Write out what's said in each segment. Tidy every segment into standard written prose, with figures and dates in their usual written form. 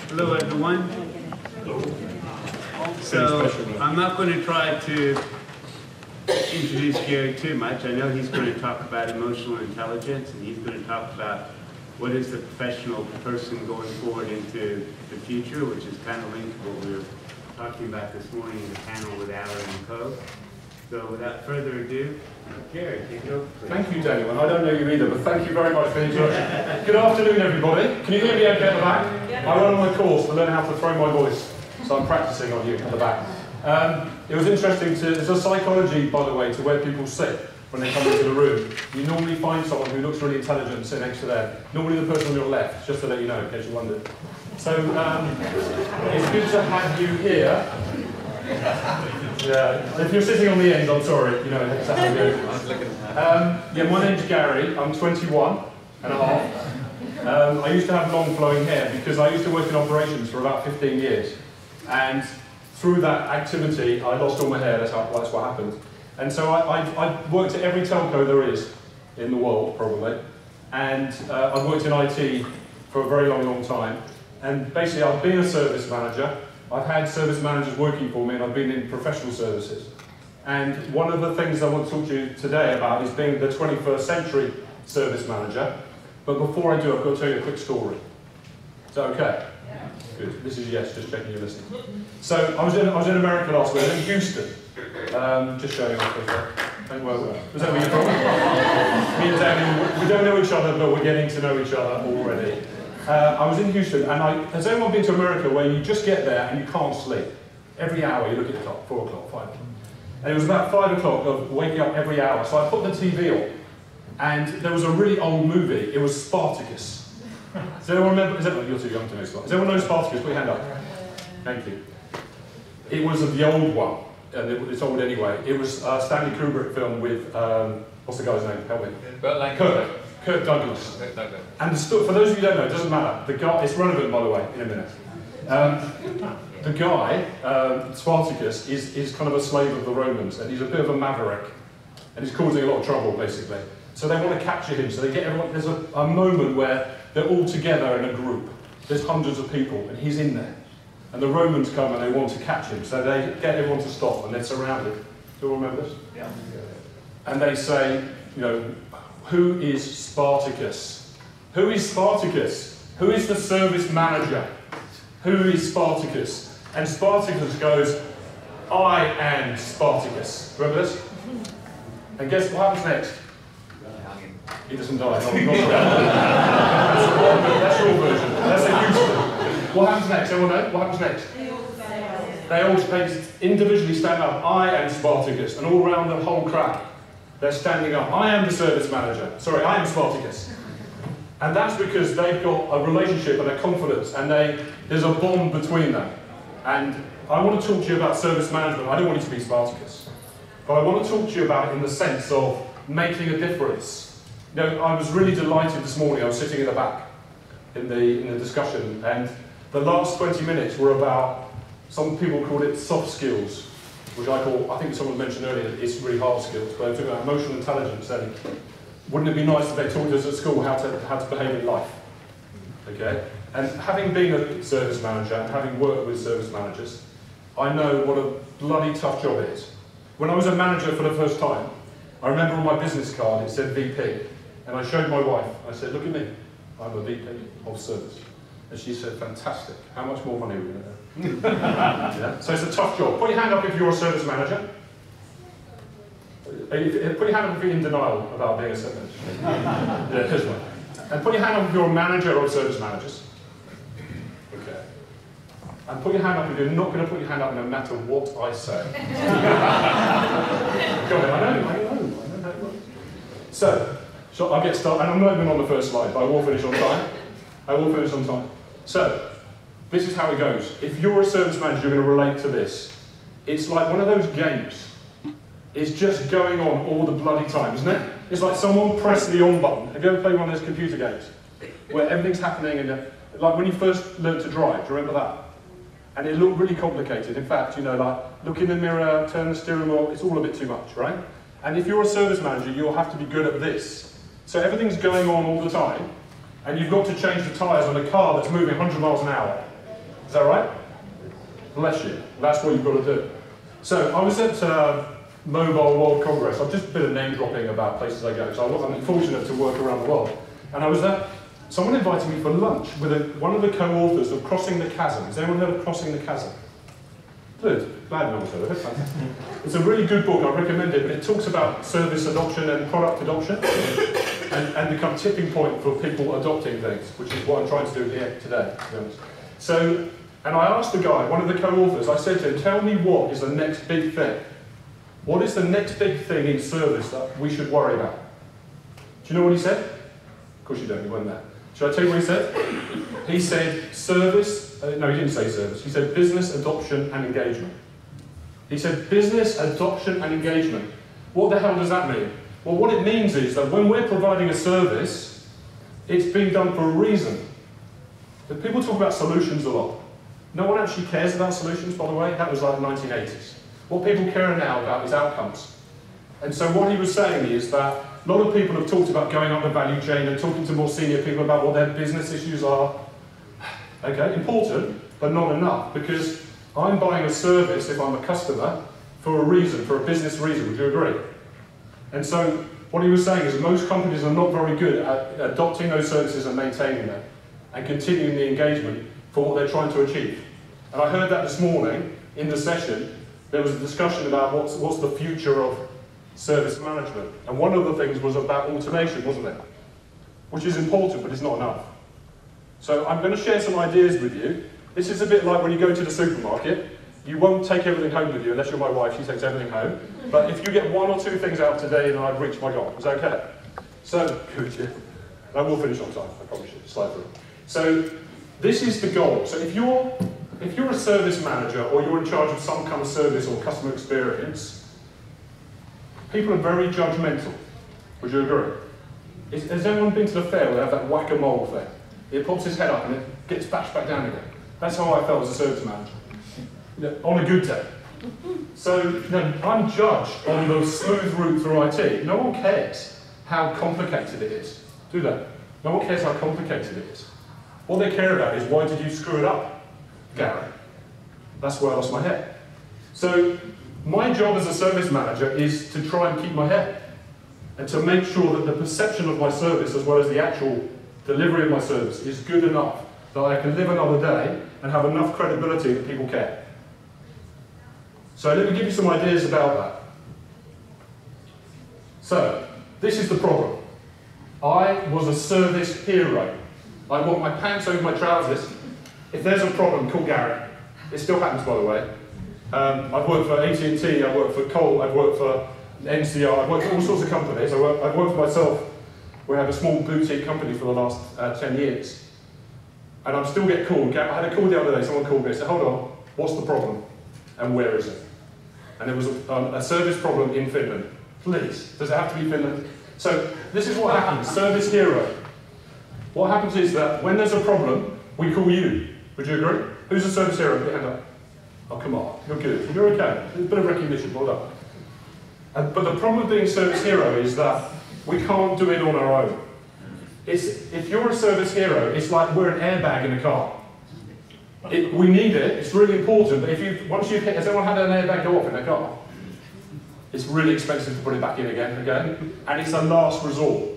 Hello, everyone. So I'm not going to try to introduce Gary too much. I know he's going to talk about emotional intelligence, and he's going to talk about what is the professional person going forward into the future, which is kind of linked to what we were talking about this morning in the panel with Alan and Co. So without further ado, Gary, take it over, please. Thank you, Daniel. And I don't know you either, but thank you very much for the introduction. Good afternoon, everybody. Can you hear me okay at the back? Yeah. I went on a course to learn how to throw my voice, so I'm practicing on you at the back. It was interesting there's a psychology, by the way, to where people sit when they come into the room. You normally find someone who looks really intelligent and sit next to them. Normally the person on your left, just to let you know, in case you wondered. So it's good to have you here. Yeah, if you're sitting on the end, I'm sorry, you know, that's how it goes. Yeah, my name's Gary, I'm 21 and a half. I used to have long flowing hair because I used to work in operations for about 15 years. And through that activity, I lost all my hair, that's what happened. And so I worked at every telco there is in the world, probably. And I've worked in IT for a very long, long time. And basically, I've been a service manager. I've had service managers working for me, and I've been in professional services. And one of the things I want to talk to you today about is being the 21st century service manager. But before I do, I've got to tell you a quick story. Is that okay? Yeah. Good. This is yes, just checking you're listening. So I was in America last week, in Houston. Just showing off a bit. Well, was that where you're from? Me and Daniel, we don't know each other, but we're getting to know each other already. I was in Houston, and has anyone been to America where you just get there and you can't sleep? Every hour you look at the clock, 4 o'clock, 5 o'clock. And it was about 5 o'clock of waking up every hour, so I put the TV on, and there was a really old movie. It was Spartacus. Does anyone remember? You're too young to know Spartacus. Does anyone know Spartacus? Put your hand up. Thank you. It was the old one, and it's old anyway. It was a Stanley Kubrick film with, what's the guy's name? Help me. Kirk Douglas. And for those of you who don't know, it doesn't matter. The guy, it's relevant, by the way, in a minute. The guy, Spartacus, is kind of a slave of the Romans, and he's a bit of a maverick, and he's causing a lot of trouble, basically. So they want to capture him, so they get everyone. There's a moment where they're all together in a group. There's hundreds of people, and he's in there. And the Romans come and they want to catch him, so they get everyone to stop, and they're surrounded. Do you all remember this? Yeah. And they say, you know, who is Spartacus? Who is Spartacus? Who is the service manager? Who is Spartacus? And Spartacus goes, I am Spartacus. Remember this? And guess what happens next? He doesn't die. That's your version. That's a Houston. What happens next? Everyone know? What happens next? They all individually stand up. I am Spartacus. And all around the whole crowd, they're standing up. I am the service manager. Sorry, I am Spartacus. And that's because they've got a relationship and a confidence, and there's a bond between them. And I want to talk to you about service management. I don't want it to be Spartacus. But I want to talk to you about it in the sense of making a difference. You know, I was really delighted this morning. I was sitting in the back in the discussion, and the last 20 minutes were about, some people called it soft skills, which I think someone mentioned earlier, it's really hard skills, but I'm talking about emotional intelligence, and wouldn't it be nice if they taught us at school how to behave in life? Okay? And having been a service manager, and having worked with service managers, I know what a bloody tough job it is. When I was a manager for the first time, I remember on my business card it said VP, and I showed my wife, I said, look at me, I'm a VP of service. And she said, fantastic, how much more money are we going to earn? Yeah? So it's a tough job. Put your hand up if you're a service manager. Put your hand up if you're in denial about being a service manager. Yeah, here's one. And put your hand up if you're a manager or service managers. Okay. And put your hand up if you're not going to put your hand up no matter what I say. Go on, I know how it works. So I'll get started, and I'm not even on the first slide, but I will finish on time. So, this is how it goes. If you're a service manager, you're going to relate to this. It's like one of those games. It's just going on all the bloody time, isn't it? It's like someone pressed the on button. Have you ever played one of those computer games? Where everything's happening, and like when you first learned to drive, do you remember that? And it looked really complicated. In fact, you know, like, look in the mirror, turn the steering wheel, it's all a bit too much, right? And if you're a service manager, you'll have to be good at this. So everything's going on all the time, and you've got to change the tyres on a car that's moving 100 miles an hour. Is that right? Bless you. That's what you've got to do. So I was at Mobile World Congress. I've just a bit of name dropping about places I go. So I'm fortunate to work around the world. And I was there. Someone invited me for lunch with one of the co-authors of Crossing the Chasm. Has anyone heard of Crossing the Chasm? Good. Glad no one's heard of it. Fantastic. It's a really good book. I recommend it. But it talks about service adoption and product adoption and the kind of tipping point for people adopting things, which is what I'm trying to do here today, to be honest. So, and I asked the guy, one of the co-authors, I said to him, tell me what is the next big thing. What is the next big thing in service that we should worry about? Do you know what he said? Of course you don't, you weren't there. Should I tell you what he said? He said service, no he didn't say service, he said business adoption and engagement. He said business adoption and engagement. What the hell does that mean? Well, what it means is that when we're providing a service, it's being done for a reason. But people talk about solutions a lot. No one actually cares about solutions, by the way. That was like the 1980s. What people care now about is outcomes. And so what he was saying is that a lot of people have talked about going up the value chain and talking to more senior people about what their business issues are. Okay, important, but not enough, because I'm buying a service, if I'm a customer, for a reason, for a business reason. Would you agree? And so what he was saying is that most companies are not very good at adopting those services and maintaining them and continuing the engagement for what they're trying to achieve. And I heard that this morning in the session. There was a discussion about what's the future of service management. And one of the things was about automation, wasn't it? Which is important, but it's not enough. So I'm going to share some ideas with you. This is a bit like when you go to the supermarket. You won't take everything home with you, unless you're my wife, she takes everything home. But if you get one or two things out today, then I've reached my goal. Is that okay? So, good, yeah. I will finish on time, I promise you. Slide through. So, this is the goal. So if you're a service manager or you're in charge of some kind of service or customer experience, people are very judgmental. Would you agree? Has anyone been to the fair where they have that whack-a-mole thing? It pops his head up and it gets bashed back down again. That's how I felt as a service manager. On a good day. So I'm judged on the smooth route through IT. No one cares how complicated it is. Do they? No one cares how complicated it is. What they care about is, why did you screw it up, Gary? That's where I lost my head. So my job as a service manager is to try and keep my head and to make sure that the perception of my service as well as the actual delivery of my service is good enough that I can live another day and have enough credibility that people care. So let me give you some ideas about that. So, this is the problem. I was a service hero. I wore my pants over my trousers. If there's a problem, call Gary. It still happens, by the way. I've worked for AT&T, I've worked for Colt, I've worked for NCR, I've worked for all sorts of companies. I've worked for myself. We have a small boutique company for the last 10 years. And I still get called. I had a call the other day, someone called me and said, hold on, what's the problem? And where is it? And it was a service problem in Finland. Please, does it have to be Finland? So this is what happens, service hero. What happens is that when there's a problem, we call you. Would you agree? Who's a service hero? Put your hand up. Oh, come on, you're good. You're okay. There's a bit of recognition, well done. But the problem with being a service hero is that we can't do it on our own. If you're a service hero, it's like we're an airbag in a car. We need it, it's really important, but once you've hit, has anyone had an airbag go off in a car? It's really expensive to put it back in again, and it's a last resort.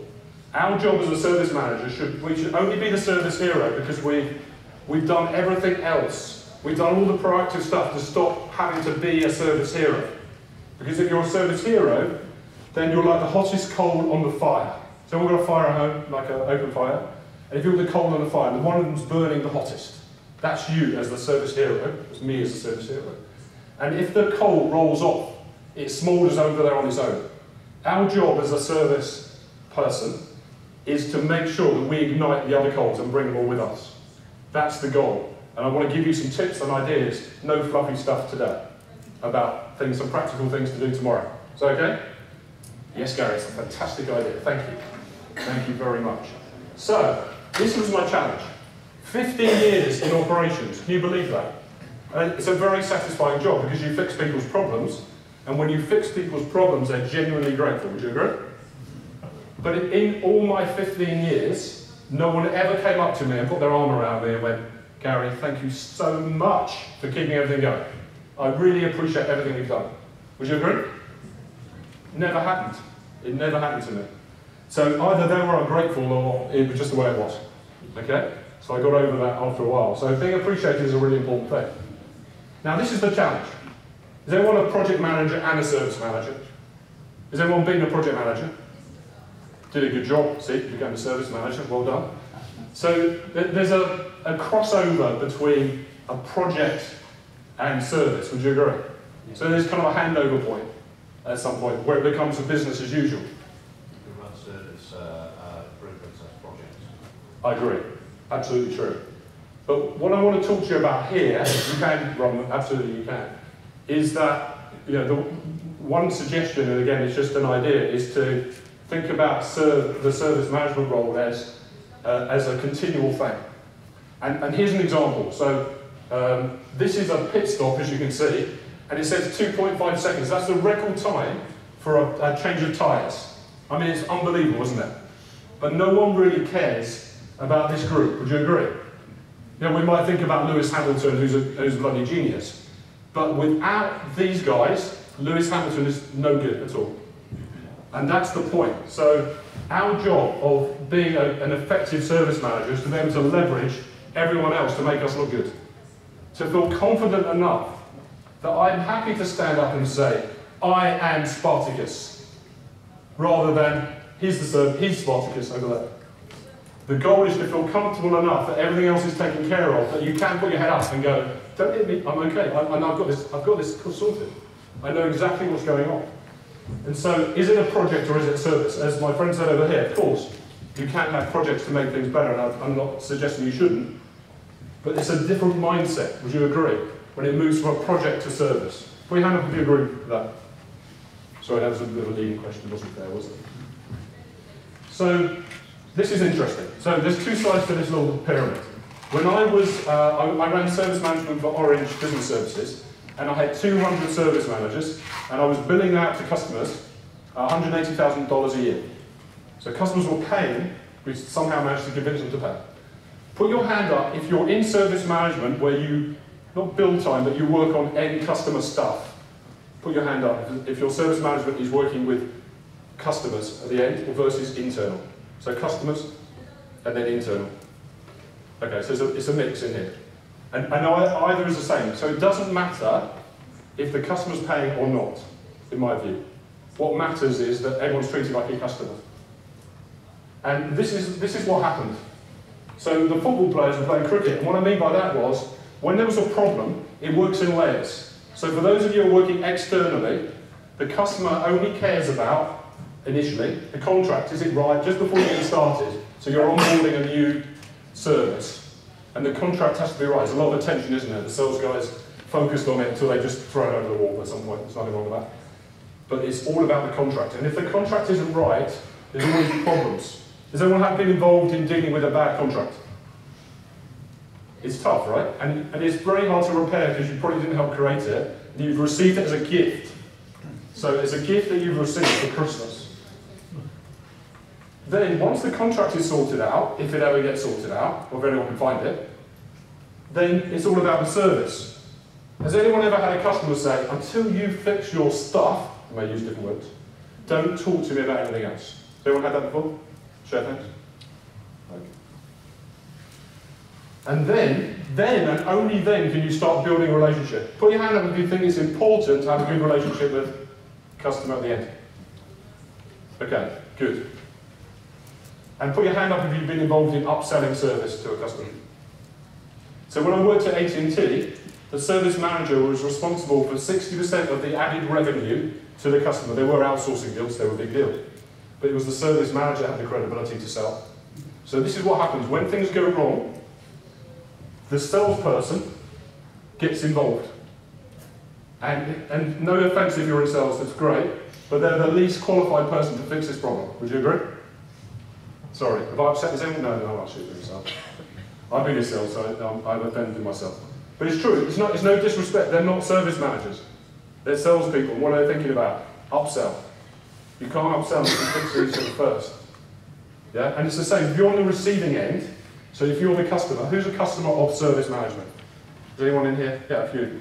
Our job as a service manager we should only be the service hero because we've done everything else. We've done all the proactive stuff to stop having to be a service hero. Because if you're a service hero, then you're like the hottest coal on the fire. So we've got a fire at home, like an open fire, and if you're the coal on the fire, and one of them's burning the hottest, that's you as the service hero, it's me as the service hero. And if the coal rolls off, it smoulders over there on its own. Our job as a service person is to make sure that we ignite the other coals and bring them all with us. That's the goal. And I want to give you some tips and ideas, no fluffy stuff today, about some practical things to do tomorrow. Is that okay? Yes, Gary, it's a fantastic idea. Thank you. Thank you very much. So, this was my challenge. 15 years in operations, can you believe that? It's a very satisfying job because you fix people's problems, and when you fix people's problems, they're genuinely grateful. Would you agree? But in all my 15 years, no one ever came up to me and put their arm around me and went, Gary, thank you so much for keeping everything going. I really appreciate everything you've done. Would you agree? Never happened. It never happened to me. So either they were ungrateful or it was just the way it was. Okay? So I got over that after a while. So being appreciated is a really important thing. Now this is the challenge. Is anyone a project manager and a service manager? Is anyone being a project manager? Did a good job. See, you became a service manager. Well done. So there's a crossover between a project and service. Would you agree? Yeah. So there's kind of a handover point at some point where it becomes a business as usual. We run service improvements as projects. I agree. Absolutely true. But what I want to talk to you about here, you can run them, absolutely you can, is that, you know, the one suggestion, and again it's just an idea, is to think about the service management role as a continual thing. And here's an example. So this is a pit stop, as you can see, and it says 2.5 seconds. That's the record time for a change of tyres. I mean, it's unbelievable, isn't it? But no one really cares about this group. Would you agree? You know, we might think about Lewis Hamilton, who's a bloody genius. But without these guys, Lewis Hamilton is no good at all. And that's the point. So our job of being an effective service manager is to be able to leverage everyone else to make us look good. To feel confident enough that I'm happy to stand up and say, I am Spartacus, rather than he's Spartacus over there. The goal is to feel comfortable enough that everything else is taken care of, that you can put your head up and go, don't hit me, I'm okay, I've got this sorted. I know exactly what's going on. And so, is it a project or is it a service? As my friend said over here, of course, you can have projects to make things better, and I'm not suggesting you shouldn't, but it's a different mindset, would you agree, when it moves from a project to service? Put your hand up if you agree with that. Sorry, that was a bit of a leading question, wasn't there, was it? So, this is interesting. So there's two sides to this little pyramid. When I ran service management for Orange Business Services, and I had 200 service managers, and I was billing out to customers $180,000 a year. So customers were paying, we somehow managed to convince them to pay. Put your hand up if you're in service management where you, not build time, but you work on end customer stuff. Put your hand up if your service management is working with customers at the end versus internal. So customers, and then internal. Okay, so it's a mix in here. And either is the same. So it doesn't matter if the customer's paying or not, in my view. What matters is that everyone's treated like a customer. And this is what happened. So the football players were playing cricket, and what I mean by that was, when there was a problem, it works in layers. So for those of you who are working externally, the customer only cares about initially, the contract, is it right, just before you get started. So you're onboarding a new service, and the contract has to be right. There's a lot of attention, isn't there? The sales guys focused on it until they just throw it over the wall at some point. There's nothing wrong with that. But it's all about the contract. And if the contract isn't right, there's always problems. Has anyone been involved in dealing with a bad contract? It's tough, right? And it's very hard to repair because you probably didn't help create it, and you've received it as a gift. So it's a gift that you've received for Christmas. Then, once the contract is sorted out, if it ever gets sorted out, or if anyone can find it, then it's all about the service. Has anyone ever had a customer say, until you fix your stuff, I may use different words, don't talk to me about anything else? Has anyone had that before? Share hands. Okay. And then and only then can you start building a relationship. Put your hand up if you think it's important to have a good relationship with the customer at the end. Okay, good. And put your hand up if you've been involved in upselling service to a customer. So when I worked at APMG, the service manager was responsible for 60% of the added revenue to the customer. They were outsourcing deals, they were a big deal. But it was the service manager that had the credibility to sell. So this is what happens. When things go wrong, the salesperson gets involved. And no offense if you're in sales, that's great, but they're the least qualified person to fix this problem. Would you agree? Sorry, have I upset this anyone? No, I'm not shooting myself. I've been in sales, so I've offended myself. But it's true, it's no disrespect, they're not service managers. They're salespeople, what are they thinking about? Upsell. You can't upsell unless you fix each other first. Yeah? And it's the same, if you're on the receiving end, So if you're the customer, who's a customer of service management? Is anyone in here? Yeah, a few.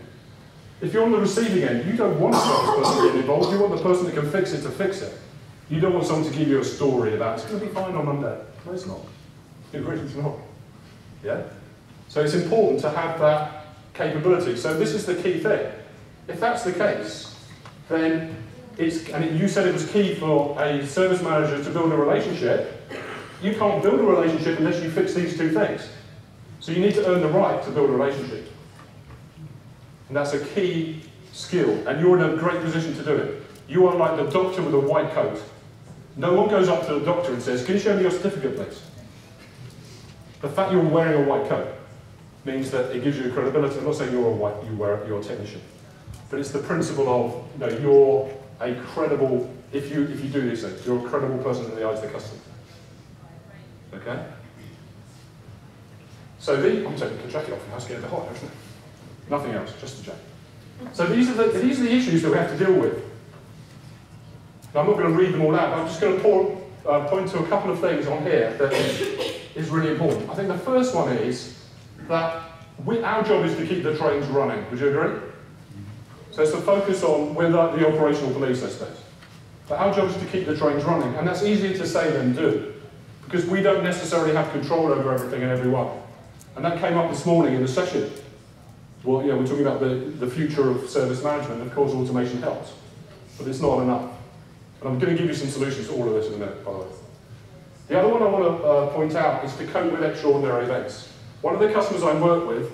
If you're on the receiving end, you don't want a service person getting involved, you want the person that can fix it to fix it. You don't want someone to give you a story about, it's going to be fine on Monday. No, it's not. It really is not. Yeah? So it's important to have that capability. So this is the key thing. If that's the case, then you said it was key for a service manager to build a relationship. You can't build a relationship unless you fix these two things. So you need to earn the right to build a relationship. And that's a key skill, and you're in a great position to do it. You are like the doctor with a white coat. No one goes up to the doctor and says, can you show me your certificate, please? The fact you're wearing a white coat means that it gives you credibility. I'm not saying you're a technician, but it's the principle of, you're a credible, if you do these things, you're a credible person in the eyes of the customer. Okay? So I'm taking the jacket off now, it's getting a bit hot, isn't it? Nothing else, just the jacket. So these are the issues that we have to deal with. Now, I'm not going to read them all out, but I'm just going to point to a couple of things on here that is really important. I think the first one is that our job is to keep the trains running. Would you agree? So it's to focus on, we're like the operational police, I suppose. But our job is to keep the trains running, and that's easier to say than do, because we don't necessarily have control over everything and everyone. And that came up this morning in the session. Well, we're talking about the future of service management. Of course, automation helps, but it's not enough. And I'm going to give you some solutions to all of this in a minute, by the way. The other one I want to point out is to cope with extraordinary events. One of the customers I work with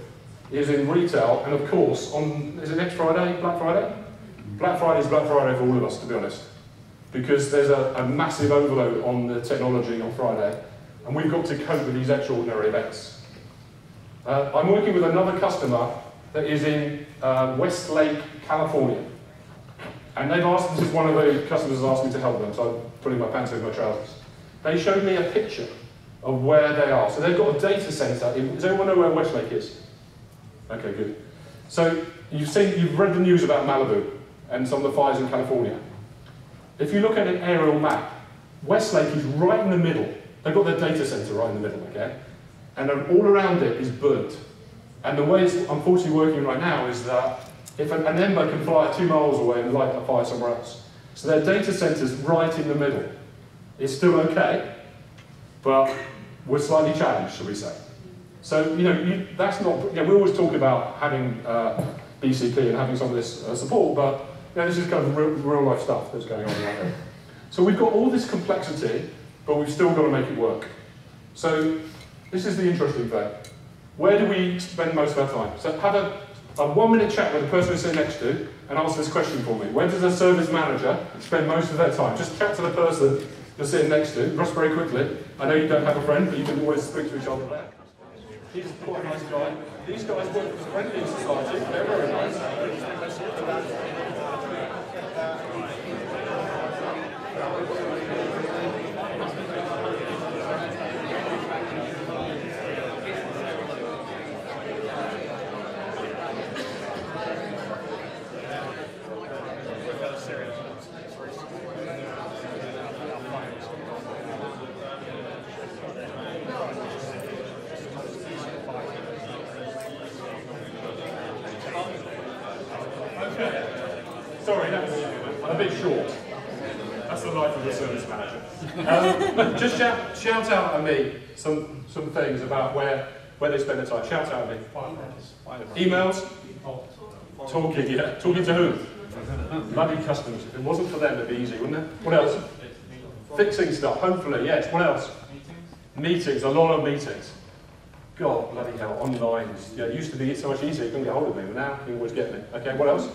is in retail, and of course, is it next Friday, Black Friday? Black Friday is Black Friday for all of us, to be honest, because there's a massive overload on the technology on Friday, and we've got to cope with these extraordinary events. I'm working with another customer that is in Westlake, California. And they've asked, this is one of the customers has asked me to help them, so I'm putting my pants over my trousers. They showed me a picture of where they are. So they've got a data center does anyone know where Westlake is? Okay, good. So you've read the news about Malibu and some of the fires in California. If you look at an aerial map, Westlake is right in the middle. They've got their data center right in the middle, okay? And all around it is burnt. And the way it's unfortunately working right now is that if an ember can fly 2 miles away and light a fire somewhere else. So their data center's right in the middle. It's still okay, but we're slightly challenged, shall we say. So, that's not, we always talk about having BCP and having some of this support, but this is kind of real life stuff that's going on right now. So we've got all this complexity, but we've still got to make it work. So this is the interesting thing. Where do we spend most of our time? So have a 1-minute chat with the person you're sitting next to and answer this question for me. Where does a service manager spend most of their time? Just chat to the person you're sitting next to, rush very quickly. I know you don't have a friend, but you can always speak to each other there. He's quite a nice guy. These guys work for the Friendly Society. They're very nice. Sorry, that's a bit short. That's the life of a service manager. Just shout out at me some things about where they spend their time. Shout out at me. Emails? Talking, yeah. Talking to who? Bloody customers. If it wasn't for them, it'd be easy, wouldn't it? What else? Fixing stuff, hopefully, yes. What else? Meetings, a lot of meetings. God, bloody hell, online. Yeah, it used to be so much easier, you couldn't get hold of me, but now you can always get me. Okay, what else?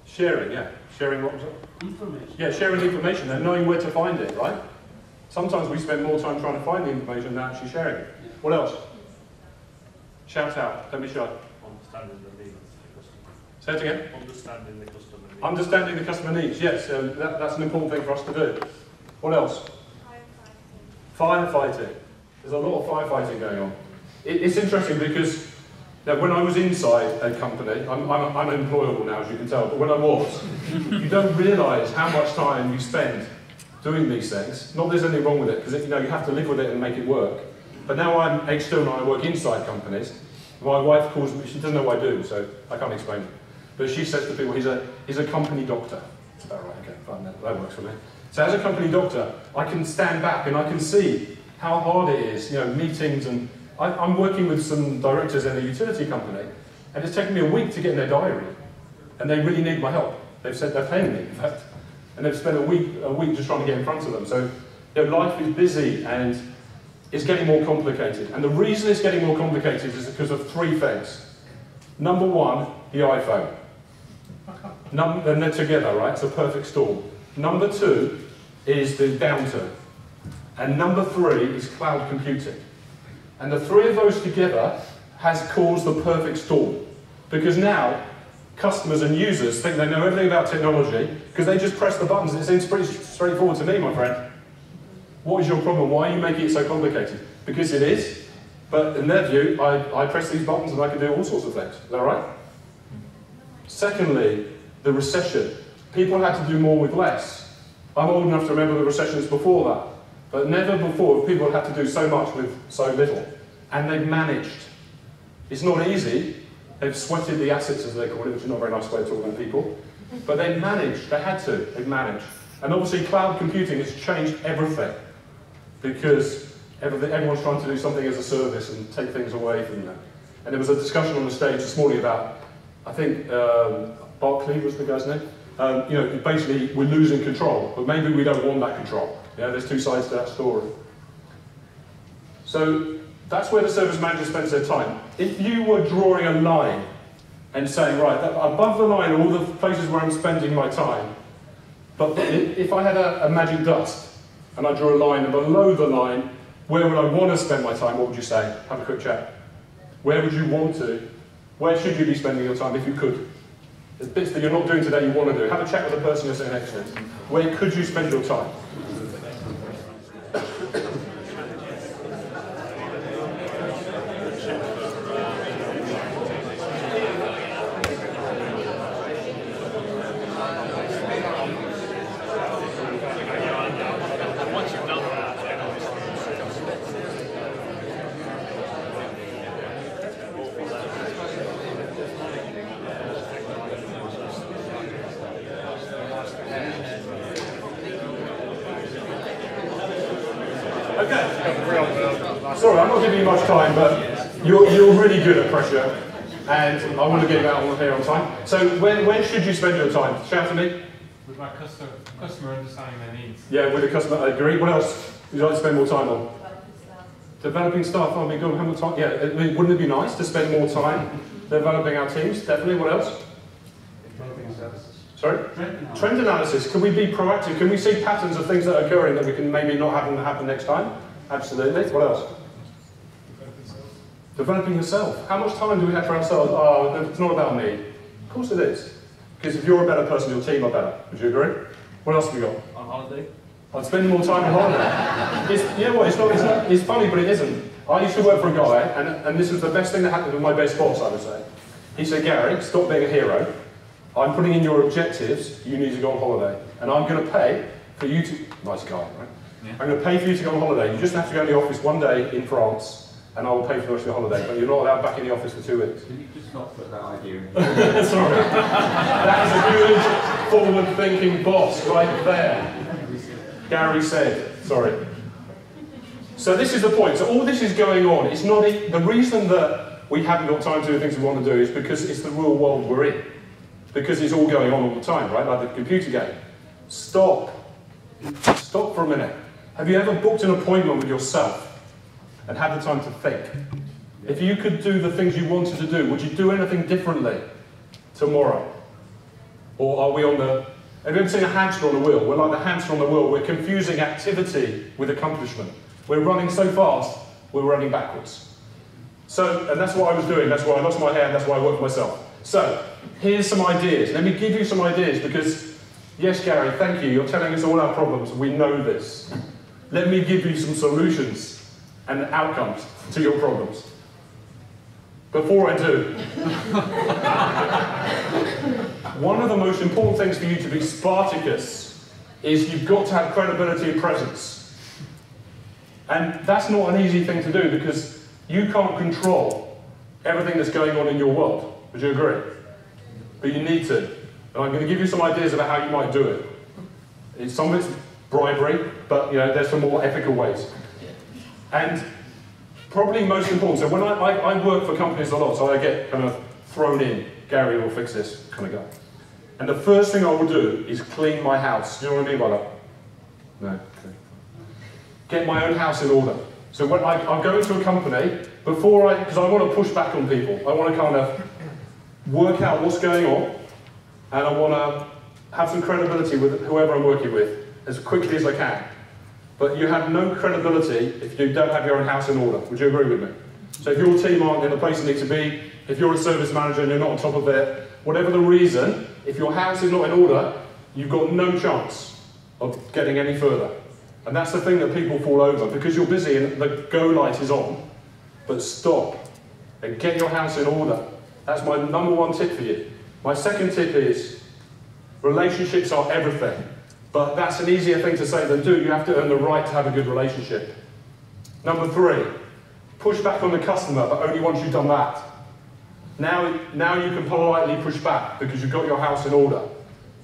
Sharing, yeah. Sharing what was it? Information. Yeah, sharing information and knowing where to find it, right? Sometimes we spend more time trying to find the information than actually sharing it. Yeah. What else? Shout out, don't be shy. Understanding the needs of the customer. Say it again? Understanding the customer needs. Understanding the customer needs, yes. So that's an important thing for us to do. What else? Firefighting. There's a lot of firefighting going on. It's interesting because now, when I was inside a company, I'm unemployable now, as you can tell, but when I was, you don't realise how much time you spend doing these things. Not that there's anything wrong with it, because you have to live with it and make it work. But now I'm external, I work inside companies. My wife calls me, she doesn't know what I do, so I can't explain it. But she says to people, he's a company doctor. Is that right? Okay, fine, that works for me. So as a company doctor, I can stand back and I can see how hard it is, meetings, and I'm working with some directors in a utility company, and it's taken me a week to get in their diary. And they really need my help. They've said they're paying me, in fact. And they've spent a week just trying to get in front of them. So life is busy and it's getting more complicated. And the reason it's getting more complicated is because of three things. Number one, the iPhone. And they're together, right? It's a perfect storm. Number two is the downturn. And number three is cloud computing. And the three of those together has caused the perfect storm. Because now, customers and users think they know everything about technology because they just press the buttons. It seems pretty straightforward to me, my friend. What is your problem? Why are you making it so complicated? Because it is, but in their view, I press these buttons and I can do all sorts of things. Is that right? Secondly, the recession. People had to do more with less. I'm old enough to remember the recessions before that, but never before have people had to do so much with so little. And they've managed. It's not easy. They've sweated the assets, as they call it, which is not a very nice way to talk about people. But they managed, they had to, they've managed. And obviously cloud computing has changed everything. Because everyone's trying to do something as a service and take things away from them. And there was a discussion on the stage this morning about, I think, Barclay was the guy's name. Basically we're losing control, but maybe we don't want that control. Yeah, there's two sides to that story. So that's where the service manager spends their time. If you were drawing a line and saying, right, above the line are all the places where I'm spending my time, but if I had a magic dust and I drew a line, and below the line, where would I want to spend my time, what would you say? Have a quick chat. Where would you want to? Where should you be spending your time if you could? The bits that you're not doing today you want to do. Have a chat with the person you're sitting next to. Where could you spend your time? Sorry, I'm not giving you much time, but you're really good at pressure, and I want to get you out on here on time. So when should you spend your time? Shout to me. With my customer understanding their needs. Yeah, with the customer, I agree. What else would you like to spend more time on? Developing staff. Oh, my God, how much time? Yeah, wouldn't it be nice to spend more time developing our teams? Definitely. What else? Developing services. Sorry? Trend analysis. Can we be proactive? Can we see patterns of things that are occurring that we can maybe not have them happen next time? Absolutely. What else? Developing yourself. How much time do we have for ourselves? Oh, it's not about me. Of course it is. Because if you're a better person, your team are better. Would you agree? What else have we got? On holiday? I'd spend more time on holiday. You know what, it's funny, but it isn't. I used to work for a guy, and this was the best thing that happened with my best boss, I would say. He said, Gary, stop being a hero. I'm putting in your objectives, you need to go on holiday. And I'm going to pay for you to... Nice guy, right? Yeah. I'm going to pay for you to go on holiday. You just have to go to the office one day in France, and I will pay for the rest of your holiday, but you're not allowed back in the office for 2 weeks. Can you just not put that idea in? Sorry. That is a good, forward-thinking boss right there. Gary said, sorry. So this is the point. So all this is going on. It's not the reason that we haven't got time to do the things we want to do is because it's the real world we're in. Because it's all going on all the time, right? Like the computer game. Stop. Stop for a minute. Have you ever booked an appointment with yourself and had the time to think? If you could do the things you wanted to do, would you do anything differently tomorrow? Or are we on the... Have you ever seen a hamster on a wheel? We're like the hamster on the wheel. We're confusing activity with accomplishment. We're running so fast, we're running backwards. So, and that's what I was doing. That's why I lost my hair, and that's why I work for myself. So, here's some ideas. Let me give you some ideas because, yes, Gary, thank you. You're telling us all our problems. We know this. Let me give you some solutions and outcomes to your problems. Before I do, one of the most important things for you to be Spartacus is you've got to have credibility and presence. And that's not an easy thing to do because you can't control everything that's going on in your world. Would you agree? But you need to. And I'm going to give you some ideas about how you might do it. Some of it's bribery, but there's some more ethical ways. And probably most important, so when I work for companies a lot, so I get kind of thrown in, Gary will fix this kind of guy. And the first thing I will do is clean my house. Do you know what I mean by that? No? Okay. Get my own house in order. So when I'll go into a company, because I want to push back on people. I want to kind of work out what's going on, and I want to have some credibility with whoever I'm working with as quickly as I can. But you have no credibility if you don't have your own house in order. Would you agree with me? So if your team aren't in the place they need to be, if you're a service manager and you're not on top of it, whatever the reason, if your house is not in order, you've got no chance of getting any further. And that's the thing that people fall over, because you're busy and the go light is on. But stop and get your house in order. That's my number one tip for you. My second tip is, relationships are everything. But that's an easier thing to say than do. You have to earn the right to have a good relationship. Number 3, push back on the customer, but only once you've done that. Now you can politely push back because you've got your house in order.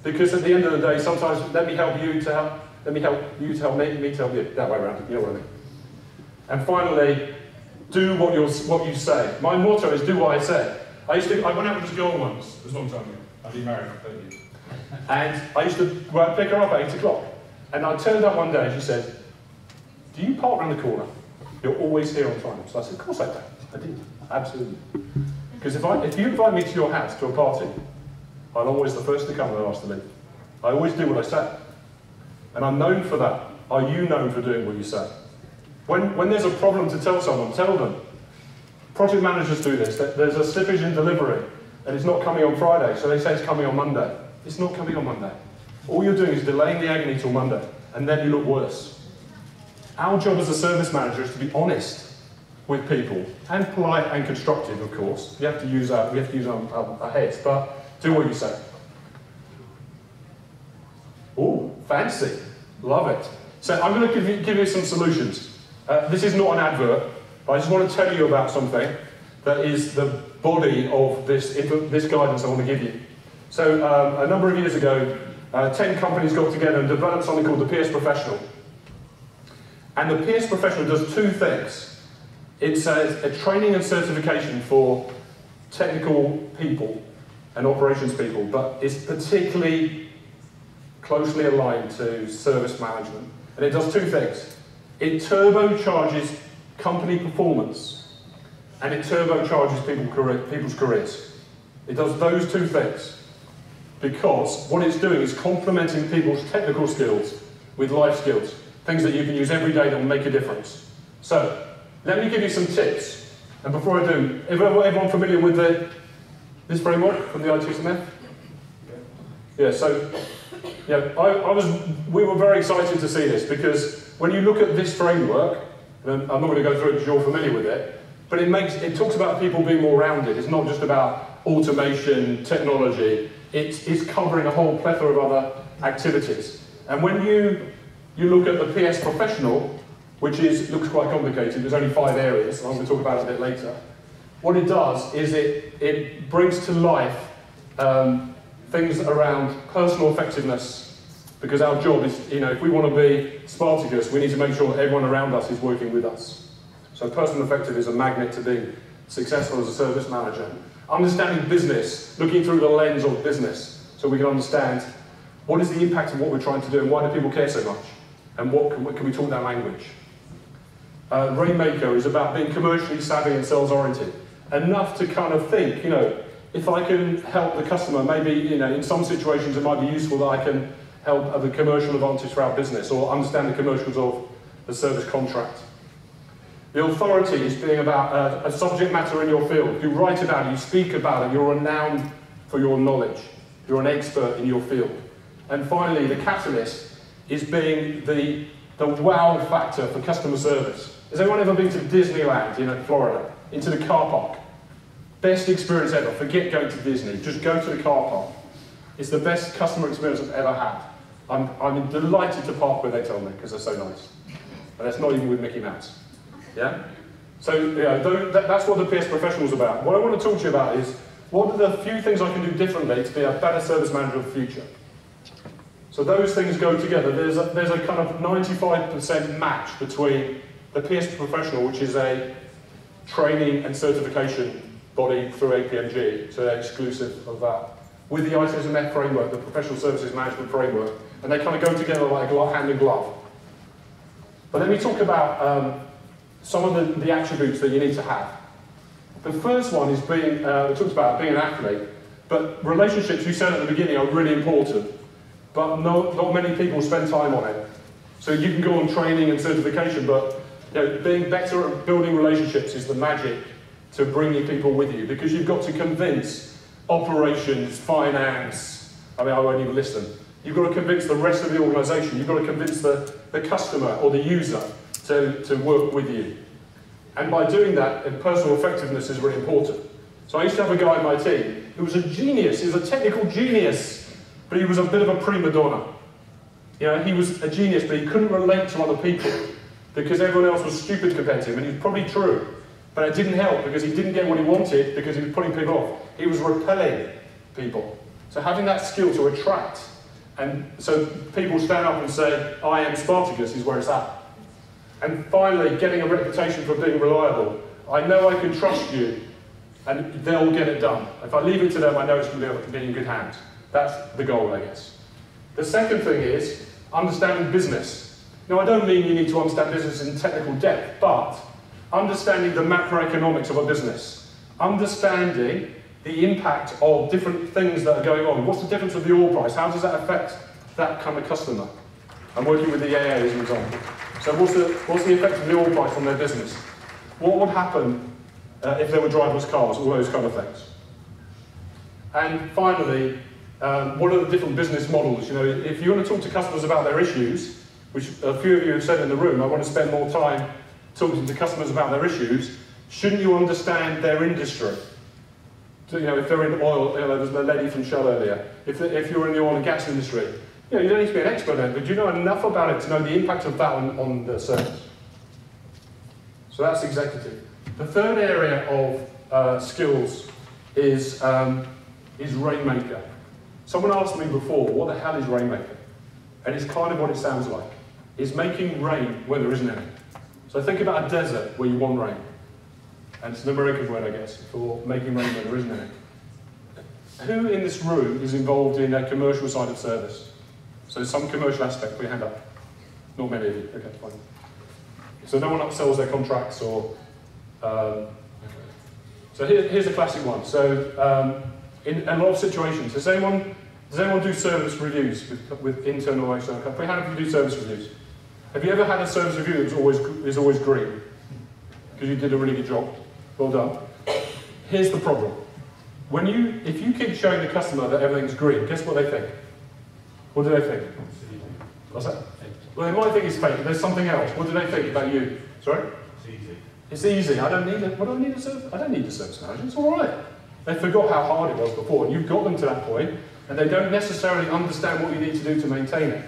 Because at the end of the day, sometimes let me help you to help me to help you. That way around, you know what I mean. And finally, do what you say. My motto is do what I say. I went out with this girl once, it was a long time ago. I've been married for 30 years. And I used to pick her up at 8 o'clock. And I turned up one day and she said, do you park around the corner? You're always here on time. So I said, of course I do. I did, absolutely. Because if you invite me to your house, to a party, I'm always the first to come and ask to leave. I always do what I say. And I'm known for that. Are you known for doing what you say? When there's a problem to tell someone, tell them. Project managers do this. There's a slippage in delivery, and it's not coming on Friday, so they say it's coming on Monday. It's not coming on Monday. All you're doing is delaying the agony till Monday, and then you look worse. Our job as a service manager is to be honest with people, and polite and constructive, of course. We have to use our heads, but do what you say. Oh, fancy. Love it. So I'm going to give you some solutions. This is not an advert, but I just want to tell you about something that is the body of this guidance I want to give you. So a number of years ago, 10 companies got together and developed something called the PS Professional. And the PS Professional does 2 things. It's a training and certification for technical people and operations people, but it's particularly closely aligned to service management. And it does 2 things. It turbocharges company performance, and it turbocharges people's careers. It does those 2 things, because what it's doing is complementing people's technical skills with life skills, things that you can use every day that will make a difference. So, let me give you some tips. And before I do, everyone familiar with this framework from the itSMF? Yeah, so we were very excited to see this, because when you look at this framework, and I'm not going to go through it because you're familiar with it, but it talks about people being more rounded. It's not just about automation, technology. It's covering a whole plethora of other activities. And when you look at the PS Professional, which looks quite complicated, there's only 5 areas, and I'm going to talk about it a bit later. What it does is it brings to life things around personal effectiveness, because our job is, if we want to be Spartacus, we need to make sure everyone around us is working with us. So personal effective is a magnet to being successful as a service manager. Understanding business, looking through the lens of business, so we can understand what is the impact of what we're trying to do and why do people care so much, and what can we talk that language. Rainmaker is about being commercially savvy and sales oriented, enough to kind of think, if I can help the customer, maybe in some situations it might be useful that I can help have a commercial advantage for our business, or understand the commercials of the service contract. The authority is being about a subject matter in your field. You write about it, you speak about it, you're renowned for your knowledge. You're an expert in your field. And finally, the catalyst is being the wow factor for customer service. Has anyone ever been to Disneyland in Florida, into the car park? Best experience ever. Forget going to Disney. Just go to the car park. It's the best customer experience I've ever had. I'm delighted to park where they tell me, because they're so nice. And that's not even with Mickey Mouse. Yeah? So that's what the PS Professional is about. What I want to talk to you about is, what are the few things I can do differently to be a better service manager of the future? So those things go together. There's a kind of 95% match between the PS Professional, which is a training and certification body through APMG, so they're exclusive of that, with the itSMF framework, the Professional Services Management Framework, and they kind of go together like hand in glove. But let me talk about some of the attributes that you need to have. The first one is being, we talked about being an athlete, but relationships, you said at the beginning, are really important, but not many people spend time on it. So you can go on training and certification, but being better at building relationships is the magic to bringing people with you, because you've got to convince operations, finance, I won't even list them. You've got to convince the rest of the organisation, you've got to convince the customer or the user to work with you. And by doing that, personal effectiveness is really important. So I used to have a guy in my team who was a genius, he was a technical genius, but he was a bit of a prima donna. He was a genius, but he couldn't relate to other people because everyone else was stupid compared to him, and he was probably true. But it didn't help because he didn't get what he wanted because he was putting people off. He was repelling people. So having that skill to attract, and so people stand up and say, I am Spartacus, is where it's at. And finally, getting a reputation for being reliable. I know I can trust you, and they'll get it done. If I leave it to them, I know it's going to be in good hands. That's the goal, I guess. The second thing is understanding business. Now, I don't mean you need to understand business in technical depth, but understanding the macroeconomics of a business, understanding the impact of different things that are going on. What's the difference of the oil price? How does that affect that kind of customer? I'm working with the AA as an example. So what's the effect of the oil price on their business? What would happen if there were driverless cars? All those kind of things. And finally, what are the different business models? If you want to talk to customers about their issues, which a few of you have said in the room, I want to spend more time talking to customers about their issues, shouldn't you understand their industry? So, if they're in oil, there's the lady from Shell earlier, if you're in the oil and gas industry, you don't need to be an expert in it, but you know enough about it to know the impact of that on the service. So that's executive. The third area of skills is Rainmaker. Someone asked me before, what the hell is Rainmaker? And it's kind of what it sounds like. It's making rain where there isn't any. So think about a desert where you want rain. And it's an American word, I guess, for making rain where there isn't any. Who in this room is involved in a commercial side of service? So some commercial aspect, put your hand up. Not many of you, okay, fine. So no one upsells their contracts or... So here's a classic one. So in a lot of situations, does anyone do service reviews with internal or external? Put your hand up if you do service reviews. Have you ever had a service review that is always green? Because you did a really good job. Well done. Here's the problem. If you keep showing the customer that everything's green, guess what they think? What do they think? What's that? Well, they might think it's fake, but there's something else. What do they think about you? Sorry? It's easy. It's easy. I don't need it. What do I need a service? I don't need a service manager. It's all right. They forgot how hard it was before, and you've got them to that point, and they don't necessarily understand what you need to do to maintain it.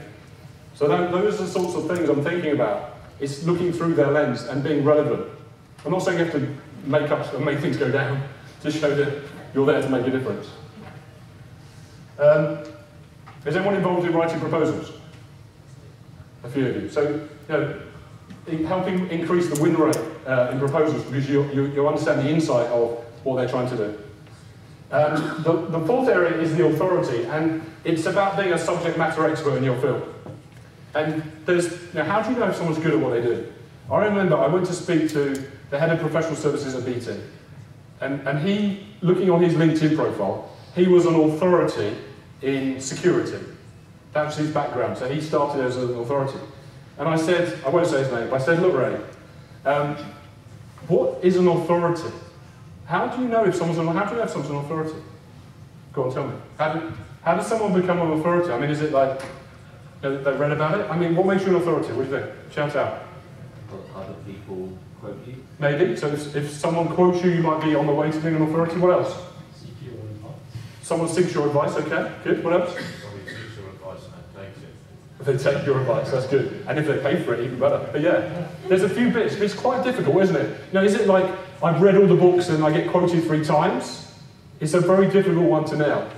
So those are the sorts of things I'm thinking about. It's looking through their lens and being relevant. I'm not saying you have to make things go down to show that you're there to make a difference. Is anyone involved in writing proposals? A few of you. So, helping increase the win rate in proposals because you understand the insight of what they're trying to do. The fourth area is the authority, and it's about being a subject matter expert in your field. And how do you know if someone's good at what they do? I remember I went to speak to the head of professional services at BT, and he, looking on his LinkedIn profile, he was an authority in security. That was his background, so he started as an authority. And I said, I won't say his name, but I said, look Ray, what is an authority? How do you know if someone's an authority? Go on, tell me. How does someone become an authority? I mean, is it like, they read about it? I mean, what makes you an authority? What do you think? Shout out. Other people quote you. Maybe. So if someone quotes you, you might be on the way to being an authority. What else? Seek your advice. Someone seeks your advice, okay. Good. What else? Somebody seeks your advice and takes it. If they take your advice, that's good. And if they pay for it, even better. But yeah, there's a few bits. It's quite difficult, isn't it? Now, is it like I've read all the books and I get quoted 3 times? It's a very difficult one to nail.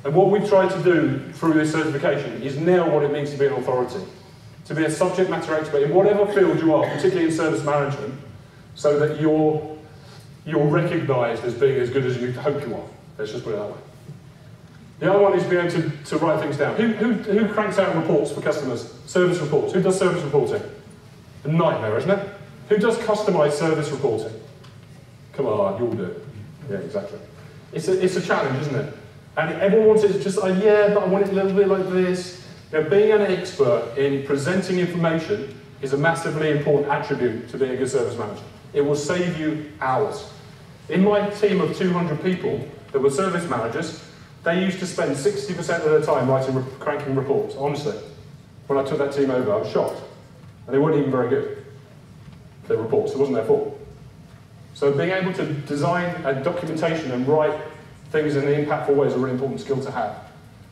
And what we've tried to do through this certification is nail what it means to be an authority. To be a subject matter expert in whatever field you are, particularly in service management, so that you're recognised as being as good as you hope you are. Let's just put it that way. The other one is being able to write things down. Who cranks out reports for customers? Service reports. Who does service reporting? A nightmare, isn't it? Who does customised service reporting? Come on, you'll do it. Yeah, exactly. It's a challenge, isn't it? And everyone wants it to just, yeah, but I want it a little bit like this. You know, being an expert in presenting information is a massively important attribute to being a good service manager. It will save you hours. In my team of 200 people that were service managers, they used to spend 60% of their time cranking reports, honestly. When I took that team over, I was shocked. And they weren't even very good, their reports. It wasn't their fault. So being able to design a documentation and write things in impactful ways is a really important skill to have.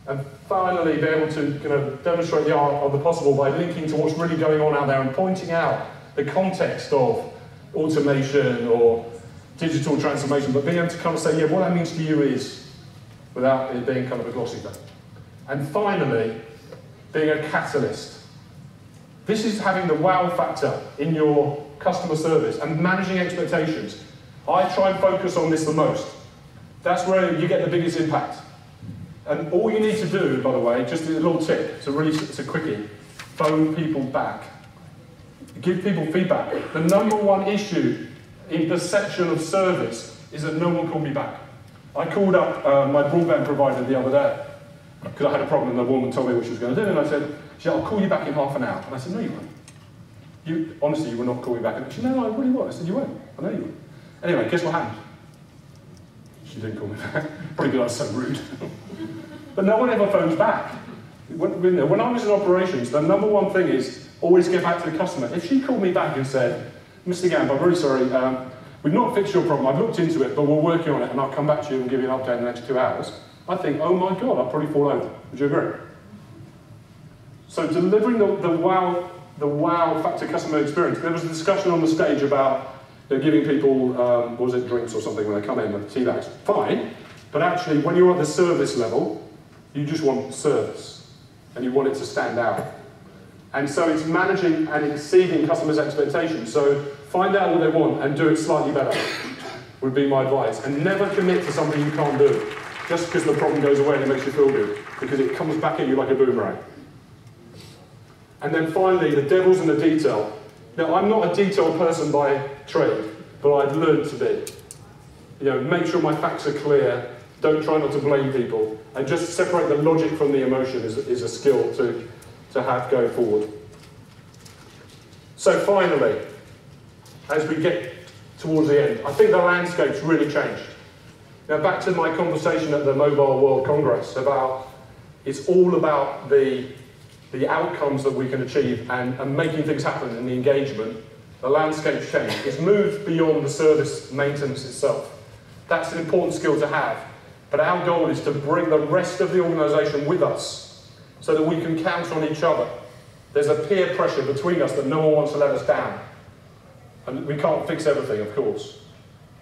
And finally, be able to demonstrate the art of the possible by linking to what's really going on out there and pointing out the context of automation or digital transformation, but being able to kind of say, yeah, what that means to you is, without it being kind of a glossy thing. And finally, being a catalyst. This is having the wow factor in your customer service and managing expectations. I try and focus on this the most. That's where you get the biggest impact. And all you need to do, by the way, just a little tip, it's a quickie, phone people back. Give people feedback. The number one issue in perception of service is that no one called me back. I called up my broadband provider the other day because I had a problem and the woman told me what she was going to do, and I said, I'll call you back in half an hour. And I said, no, you won't. Honestly, you will not call me back. And she said, no, I really won't. I said, you won't. I know you won't. Anyway, guess what happened? She didn't call me back. Probably because I was so rude. But no one ever phones back. When I was in operations, the number one thing is always get back to the customer. If she called me back and said, Mr. Gamp, I'm really sorry, we've not fixed your problem, I've looked into it, but we're working on it, and I'll come back to you and give you an update in the next 2 hours, I think, oh my God, I'll probably fall over. Would you agree? So delivering the wow factor customer experience. There was a discussion on the stage about giving people, drinks or something when they come in with tea bags. Fine, but actually when you're at the service level, you just want service, and you want it to stand out. And so it's managing and exceeding customers' expectations. So find out what they want and do it slightly better, would be my advice. And never commit to something you can't do, just because the problem goes away and it makes you feel good, because it comes back at you like a boomerang. And then finally, the devil's in the detail. Now, I'm not a detailed person by trade, but I've learned to be. Make sure my facts are clear, don't try not to blame people, and just separate the logic from the emotion is a skill to have going forward. So finally, as we get towards the end, I think the landscape's really changed. Now back to my conversation at the Mobile World Congress about, it's all about the outcomes that we can achieve and making things happen in the engagement. The landscape's changed. It's moved beyond the service maintenance itself. That's an important skill to have. But our goal is to bring the rest of the organisation with us so that we can count on each other. There's a peer pressure between us that no one wants to let us down. And we can't fix everything, of course.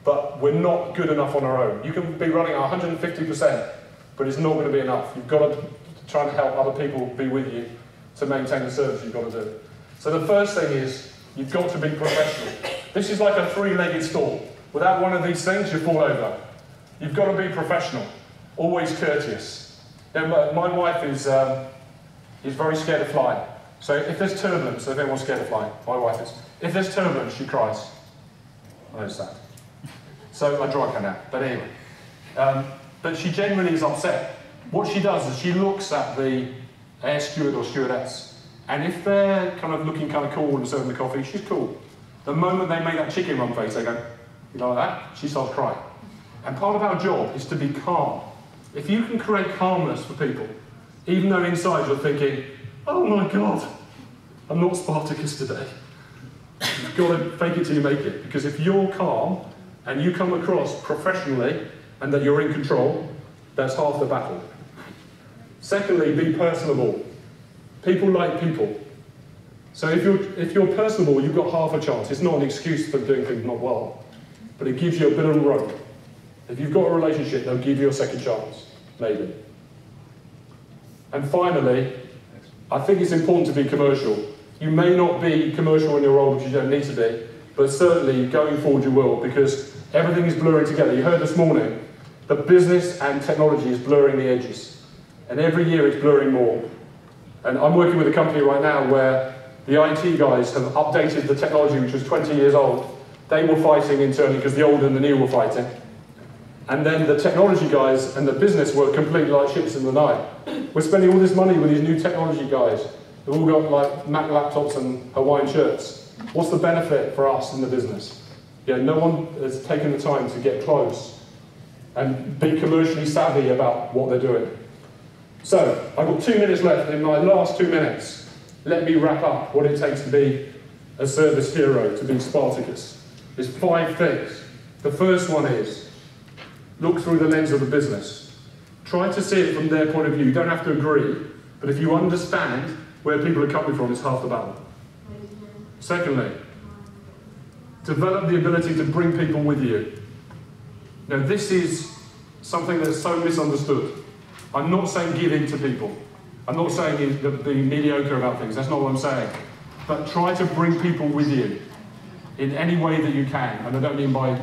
But we're not good enough on our own. You can be running 150%, but it's not going to be enough. You've got to try and help other people be with you to maintain the service you've got to do. So the first thing is, you've got to be professional. This is like a three-legged stool. Without one of these things, you fall over. You've got to be professional, always courteous. Now, my wife is very scared of flying. So if there's turbulence, if anyone's scared of flying, my wife is. If there's turbulence, she cries. I know it's sad. So I dry her now, but anyway. But she genuinely is upset. What she does is she looks at the air steward or stewardess, and if they're kind of looking kind of cool and serving the coffee, she's cool. The moment they make that chicken run face, they go, you like that? She starts crying. And part of our job is to be calm. If you can create calmness for people, even though inside you're thinking, oh my God, I'm not Spartacus today. You've got to fake it till you make it. Because if you're calm and you come across professionally and that you're in control, that's half the battle. Secondly, be personable. People like people. So if you're personable, you've got half a chance. It's not an excuse for doing things not well, but it gives you a bit of rope. If you've got a relationship, they'll give you a second chance, maybe. And finally, I think it's important to be commercial. You may not be commercial in your role, which you don't need to be, but certainly going forward you will, because everything is blurring together. You heard this morning, the business and technology is blurring the edges. And every year it's blurring more. And I'm working with a company right now where the IT guys have updated the technology, which was 20 years old. They were fighting internally because the old and the new were fighting. And then the technology guys and the business were completely like ships in the night. We're spending all this money with these new technology guys. They've all got like Mac laptops and Hawaiian shirts. What's the benefit for us in the business? Yeah, no one has taken the time to get close and be commercially savvy about what they're doing. So, I've got 2 minutes left. In my last 2 minutes, let me wrap up what it takes to be a service hero, to be Spartacus. There's 5 things. The first one is, look through the lens of the business. Try to see it from their point of view. You don't have to agree, but if you understand where people are coming from, it's half the battle. Secondly, develop the ability to bring people with you. Now, this is something that's so misunderstood. I'm not saying give in to people. I'm not saying be mediocre about things. That's not what I'm saying. But try to bring people with you in any way that you can. And I don't mean by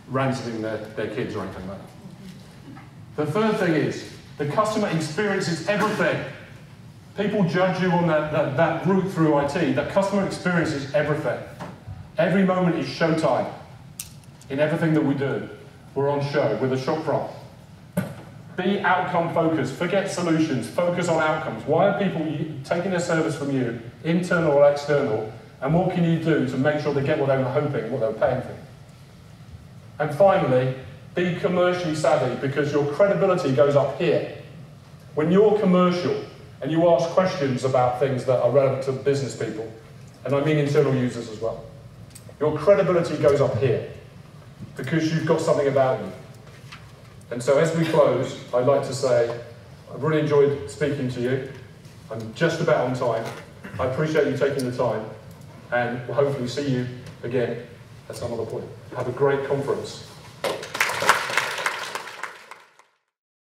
ransoming their kids or anything like that. The third thing is, the customer experiences everything. People judge you on that route through IT. The customer experiences everything. Every moment is showtime in everything that we do. We're on show with a shop front. Be outcome focused. Forget solutions. Focus on outcomes. Why are people taking their service from you, internal or external, and what can you do to make sure they get what they were hoping, what they were paying for? And finally, be commercially savvy, because your credibility goes up here. When you're commercial and you ask questions about things that are relevant to business people, and I mean internal users as well, your credibility goes up here because you've got something about you. And so as we close, I'd like to say, I've really enjoyed speaking to you. I'm just about on time. I appreciate you taking the time, and we'll hopefully see you again at some other point. Have a great conference.